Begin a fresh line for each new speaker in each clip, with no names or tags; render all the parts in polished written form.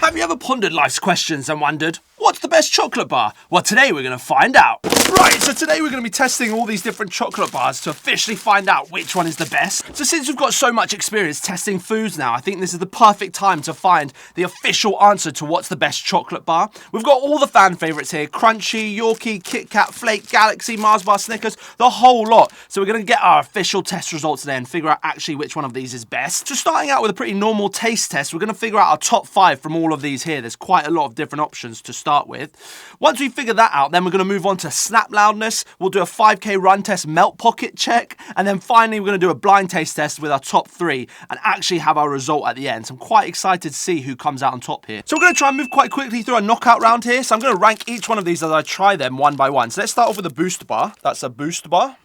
Have you ever pondered life's questions and wondered, what's the best chocolate bar? Well, today we're going to find out. Right, so today we're going to be testing all these different chocolate bars to officially find out which one is the best. So since we've got so much experience testing foods now, I think this is the perfect time to find the official answer to what's the best chocolate bar. We've got all the fan favourites here: Crunchy, Yorkie, Kitkat, Flake, Galaxy, Mars bar, Snickers, the whole lot. So we're going to get our official test results today and figure out actually which one of these is best. So starting out with a pretty normal taste test, we're going to figure out our top 5 from all of these here. There's quite a lot of different options to start with. Once we figure that out, then we're going to move on to snap loudness. We'll do a 5k run test, melt pocket check, and then finally we're going to do a blind taste test with our top 3 and actually have our result at the end. So I'm quite excited to see who comes out on top here. So we're going to try and move quite quickly through a knockout round here. So I'm going to rank each one of these as I try them one by one. So let's start off with a boost bar. That's a boost bar.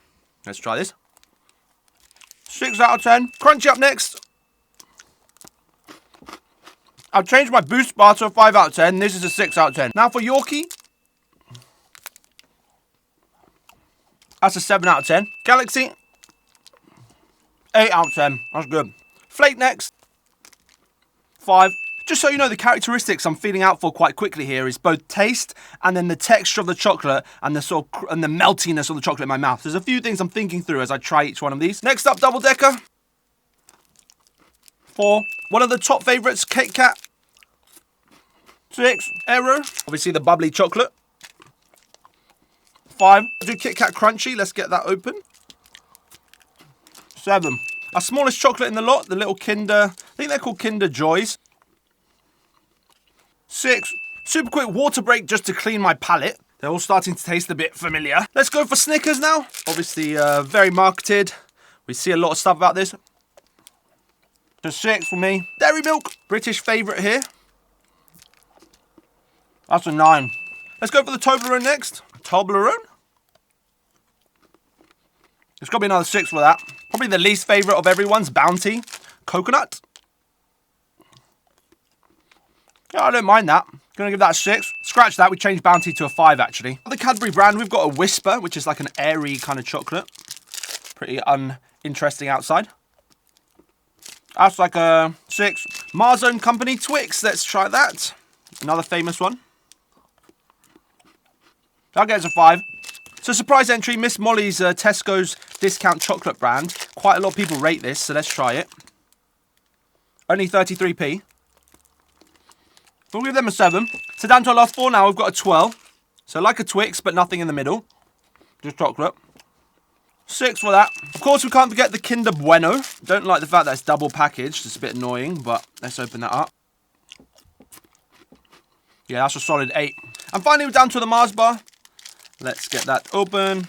Let's try this. 6 out of 10. Crunchy up next. I've changed my boost bar to a 5 out of 10. This is a 6 out of 10. Now for Yorkie. That's a 7 out of 10. Galaxy. 8 out of 10. That's good. Flake next. 5. Just so you know, the characteristics I'm feeling out for quite quickly here is both taste and then the texture of the chocolate and the sort of and the meltiness of the chocolate in my mouth. There's a few things I'm thinking through as I try each one of these. Next up, double decker. 4. One of the top favourites, Kitkat. 6. Aero. Obviously the bubbly chocolate. 5. Do Kitkat Crunchy. Let's get that open. 7. Our smallest chocolate in the lot, the little Kinder. I think they're called Kinder Joys. 6. Super quick water break just to clean my palate. They're all starting to taste a bit familiar. Let's go for Snickers now. Obviously very marketed. We see a lot of stuff about this. Just 6 for me. Dairy Milk, British favourite here. That's a 9. Let's go for the Toblerone next. Toblerone. There's got to be another 6 for that. Probably the least favourite of everyone's Bounty. Coconut. Yeah, I don't mind that. Gonna give that a 6. Scratch that, we changed Bounty to a 5 actually. The Cadbury brand, we've got a Whisper, which is like an airy kind of chocolate. Pretty uninteresting outside. That's like a 6. Mars Own Company Twix, let's try that. Another famous one. That gets a 5. So surprise entry, Miss Molly's Tesco's discount chocolate brand. Quite a lot of people rate this, so let's try it. Only 33p. We'll give them a 7. So down to our last 4 now, we've got a 12. So like a Twix, but nothing in the middle. Just chocolate. 6 for that. Of course, we can't forget the Kinder Bueno. Don't like the fact that it's double packaged. It's a bit annoying, but let's open that up. Yeah, that's a solid 8. And finally, we're down to the Mars bar. Let's get that open.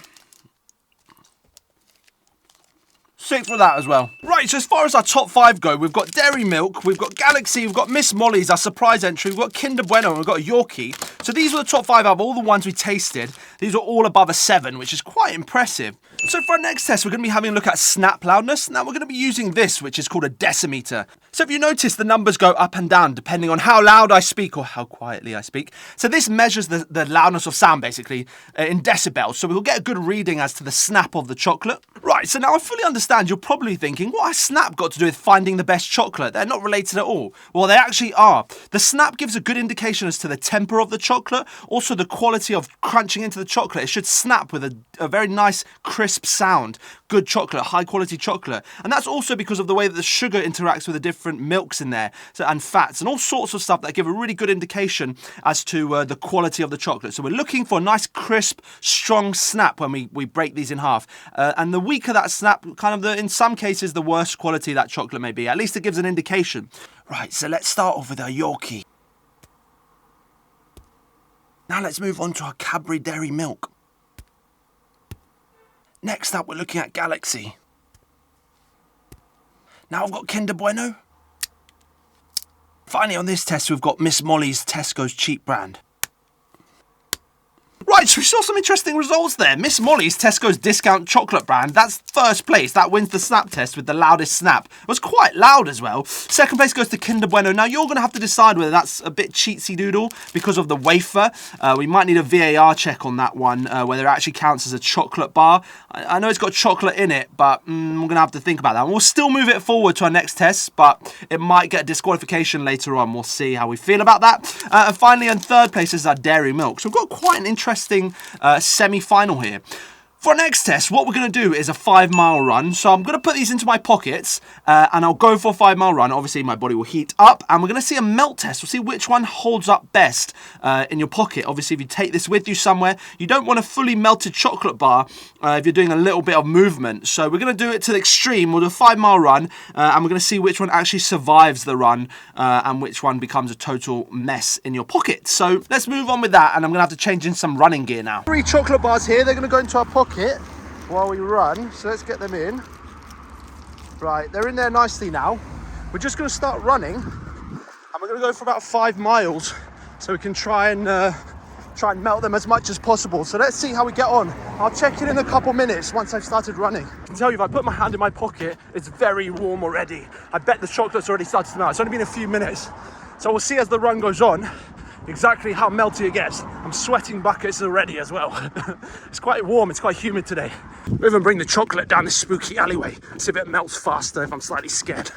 6 for that as well. Right, so as far as our top 5 go, we've got Dairy Milk, we've got Galaxy, we've got Miss Molly's, our surprise entry, we've got Kinder Bueno, and we've got a Yorkie. So these were the top 5 out of all the ones we tasted. These were all above a 7, which is quite impressive. So for our next test, we're going to be having a look at snap loudness. Now we're going to be using this, which is called a decimeter. So if you notice, the numbers go up and down depending on how loud I speak or how quietly I speak. So this measures the loudness of sound, basically, in decibels. So we'll get a good reading as to the snap of the chocolate. Right, so now I fully understand you're probably thinking, what has snap got to do with finding the best chocolate? They're not related at all. Well, they actually are. The snap gives a good indication as to the temper of the chocolate, also the quality of crunching into the chocolate. It should snap with a very nice, crisp sound. Good chocolate, high quality chocolate. And that's also because of the way that the sugar interacts with the different milks in there, and fats and all sorts of stuff that give a really good indication as to the quality of the chocolate. So we're looking for a nice, crisp, strong snap when we break these in half. And the weaker that snap, in some cases, the worse quality that chocolate may be. At least it gives an indication. Right, so let's start off with our Yorkie. Now let's move on to our Cadbury Dairy Milk. Next up, we're looking at Galaxy. Now I've got Kinder Bueno. Finally, on this test, we've got Miss Molly's Tesco's cheap brand. Right, Right, so we saw some interesting results there. Miss Molly's, Tesco's discount chocolate brand, that's first place. That wins the snap test with the loudest snap. It was quite loud as well. Second place goes to Kinder Bueno. Now, you're going to have to decide whether that's a bit cheatsy doodle because of the wafer. We might need a VAR check on that one, whether it actually counts as a chocolate bar. I know it's got chocolate in it, but we're going to have to think about that. And we'll still move it forward to our next test, but it might get a disqualification later on. We'll see how we feel about that. And finally, in third place is our dairy milk. So we've got quite an interesting semi-final here. For our next test, what we're going to do is a 5-mile run. So I'm going to put these into my pockets and I'll go for a 5-mile run. Obviously, my body will heat up and we're going to see a melt test. We'll see which one holds up best in your pocket. Obviously, if you take this with you somewhere, you don't want a fully melted chocolate bar if you're doing a little bit of movement. So we're going to do it to the extreme. We'll do a 5-mile run and we're going to see which one actually survives the run and which one becomes a total mess in your pocket. So let's move on with that and I'm going to have to change in some running gear now. 3 chocolate bars here. They're going to go into our pocket while we run, so let's get them in. Right, they're in there nicely now. We're just going to start running and we're going to go for about 5 miles so we can try and melt them as much as possible. So let's see how we get on. I'll check in a couple minutes once I've started running. I can tell you, if I put my hand in my pocket, it's very warm already. I bet the chocolate's already started to melt. It's only been a few minutes, so we'll see as the run goes on exactly how melty it gets. I'm sweating buckets already as well. It's quite warm, it's quite humid today. We'll even bring the chocolate down this spooky alleyway, see if it melts faster if I'm slightly scared.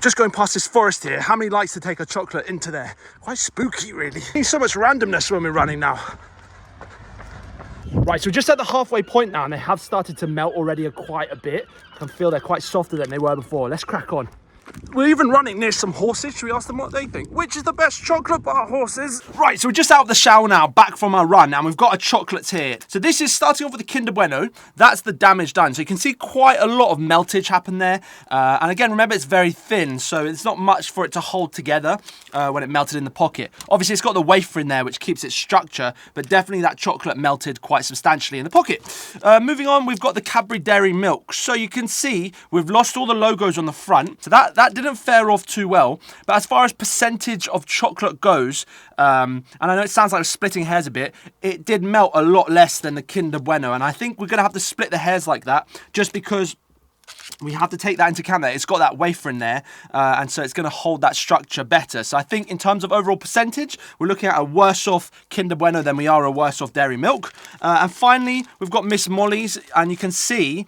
Just going past this forest here, how many likes to take a chocolate into there? Quite spooky, really. There's so much randomness when we're running now. Right, so we're just at the halfway point now and they have started to melt already quite a bit. I can feel they're quite softer than they were before. Let's crack on. We're even running near some horses. Should we ask them what they think? Which is the best chocolate bar, horses? Right, so we're just out of the shower now, back from our run, and we've got our chocolates here. So this is starting off with the Kinder Bueno. That's the damage done. So you can see quite a lot of meltage happen there. And again, remember, it's very thin, so it's not much for it to hold together when it melted in the pocket. Obviously, it's got the wafer in there, which keeps its structure, but definitely that chocolate melted quite substantially in the pocket. Moving on, we've got the Cadbury Dairy Milk. So you can see we've lost all the logos on the front. So that didn't fare off too well, but as far as percentage of chocolate goes, and I know it sounds like I'm splitting hairs a bit, it did melt a lot less than the Kinder Bueno, and I think we're going to have to split the hairs like that, just because we have to take that into account there. It's got that wafer in there, and so it's going to hold that structure better. So I think in terms of overall percentage, we're looking at a worse off Kinder Bueno than we are a worse off Dairy Milk. And finally, we've got Miss Molly's, and you can see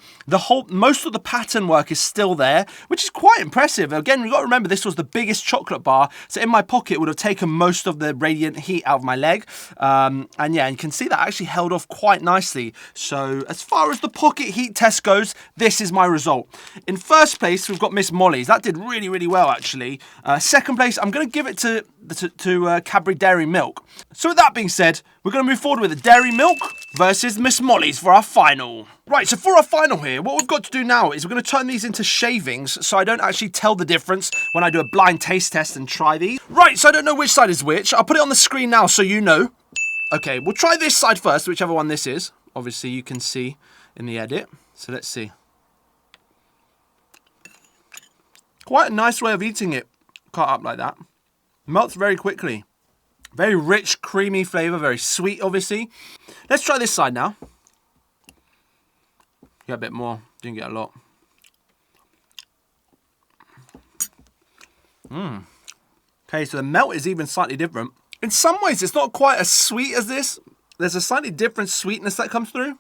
most of the pattern work is still there, which is quite impressive. Again, we've got to remember this was the biggest chocolate bar, so in my pocket would have taken most of the radiant heat out of my leg. And yeah, you can see that actually held off quite nicely. So as far as the pocket heat test goes, this is my result. In first place, we've got Miss Molly's. That did really, really well, actually. Second place, I'm going to give it to Cadbury Dairy Milk. So with that being said, we're going to move forward with the Dairy Milk versus Miss Molly's for our final. Right, so for our final here, what we've got to do now is we're going to turn these into shavings so I don't actually tell the difference when I do a blind taste test and try these. Right, so I don't know which side is which. I'll put it on the screen now so you know. Okay, we'll try this side first, whichever one this is. Obviously, you can see in the edit. So let's see. Quite a nice way of eating it, cut up like that. Melts very quickly. Very rich, creamy flavour, very sweet, obviously. Let's try this side now. Get a bit more, didn't get a lot. Okay, so the melt is even slightly different. In some ways, it's not quite as sweet as this. There's a slightly different sweetness that comes through.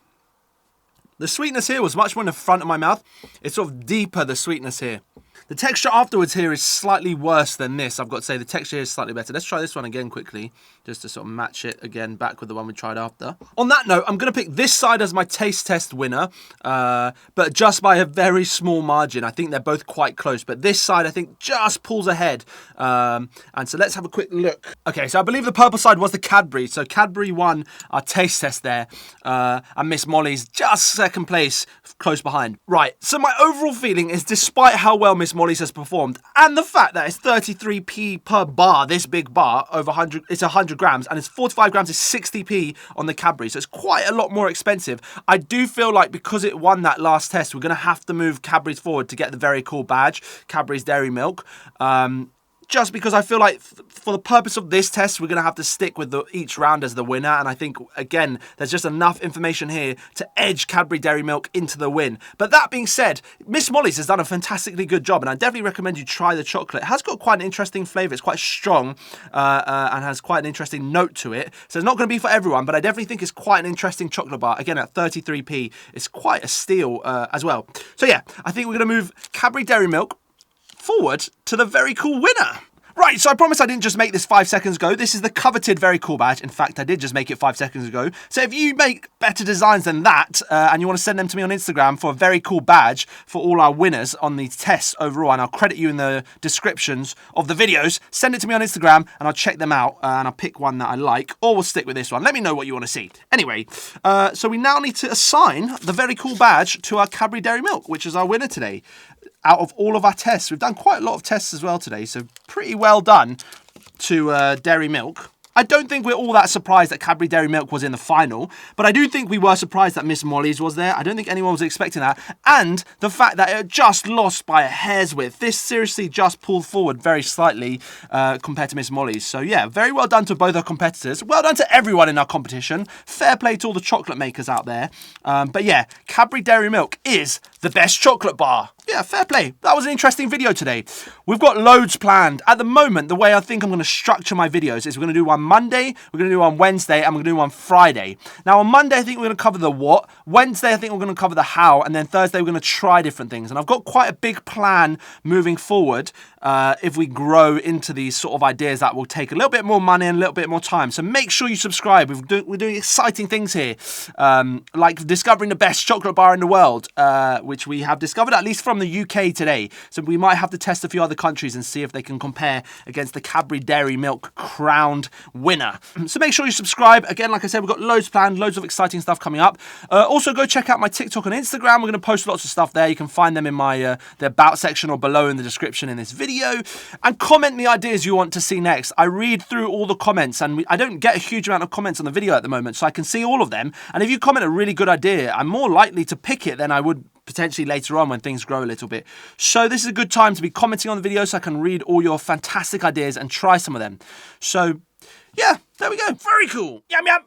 The sweetness here was much more in the front of my mouth. It's sort of deeper, the sweetness here. The texture afterwards here is slightly worse than this. I've got to say the texture here is slightly better. Let's try this one again quickly, just to sort of match it again back with the one we tried after. On that note, I'm going to pick this side as my taste test winner, but just by a very small margin. I think they're both quite close, but this side I think just pulls ahead. And so let's have a quick look. Okay, so I believe the purple side was the Cadbury. So Cadbury won our taste test there, and Miss Molly's just second place, close behind. Right, so my overall feeling is despite how well Miss Molly's has performed, and the fact that it's 33p per bar, this big bar, over 100, it's 100 grams, and it's 45 grams is 60p on the Cadbury, so it's quite a lot more expensive. I do feel like because it won that last test, we're going to have to move Cadbury's forward to get the very cool badge, Cadbury's Dairy Milk. just because I feel like for the purpose of this test, we're going to have to stick with each round as the winner. And I think, again, there's just enough information here to edge Cadbury Dairy Milk into the win. But that being said, Miss Molly's has done a fantastically good job, and I definitely recommend you try the chocolate. It has got quite an interesting flavour. It's quite strong and has quite an interesting note to it. So it's not going to be for everyone, but I definitely think it's quite an interesting chocolate bar. Again, at 33p, it's quite a steal as well. So yeah, I think we're going to move Cadbury Dairy Milk forward to the very cool winner. Right, so I promise I didn't just make this 5 seconds ago. This is the coveted Very Cool badge. In fact, I did just make it 5 seconds ago. So if you make better designs than that and you want to send them to me on Instagram for a Very Cool badge for all our winners on these tests overall, and I'll credit you in the descriptions of the videos, send it to me on Instagram and I'll check them out and I'll pick one that I like, or we'll stick with this one. Let me know what you want to see. Anyway, so we now need to assign the Very Cool badge to our Cadbury Dairy Milk, which is our winner today. Out of all of our tests, we've done quite a lot of tests as well today, so pretty well done to Dairy Milk. I don't think we're all that surprised that Cadbury Dairy Milk was in the final, but I do think we were surprised that Miss Molly's was there. I don't think anyone was expecting that. And the fact that it just lost by a hair's width. This seriously just pulled forward very slightly compared to Miss Molly's. So yeah, very well done to both our competitors. Well done to everyone in our competition. Fair play to all the chocolate makers out there. But yeah, Cadbury Dairy Milk is the best chocolate bar. Yeah, fair play. That was an interesting video today. We've got loads planned. At the moment, the way I think I'm going to structure my videos is we're going to do one Monday, we're going to do one Wednesday, and we're going to do one Friday. Now, on Monday, I think we're going to cover the what. Wednesday, I think we're going to cover the how. And then Thursday, we're going to try different things. And I've got quite a big plan moving forward if we grow into these sort of ideas that will take a little bit more money and a little bit more time. So make sure you subscribe. We're doing exciting things here, like discovering the best chocolate bar in the world, which we have discovered, at least from the UK today. So we might have to test a few other countries and see if they can compare against the Cadbury Dairy Milk crowned winner. So make sure you subscribe. Again, like I said, we've got loads planned, loads of exciting stuff coming up. Also, go check out my TikTok and Instagram. We're going to post lots of stuff there. You can find them in my the about section or below in the description in this video. And comment me ideas you want to see next. I read through all the comments, and I don't get a huge amount of comments on the video at the moment, so I can see all of them. And if you comment a really good idea, I'm more likely to pick it than I would potentially later on when things grow a little bit. So this is a good time to be commenting on the video so I can read all your fantastic ideas and try some of them. So yeah, there we go. Very cool. Yum, yum.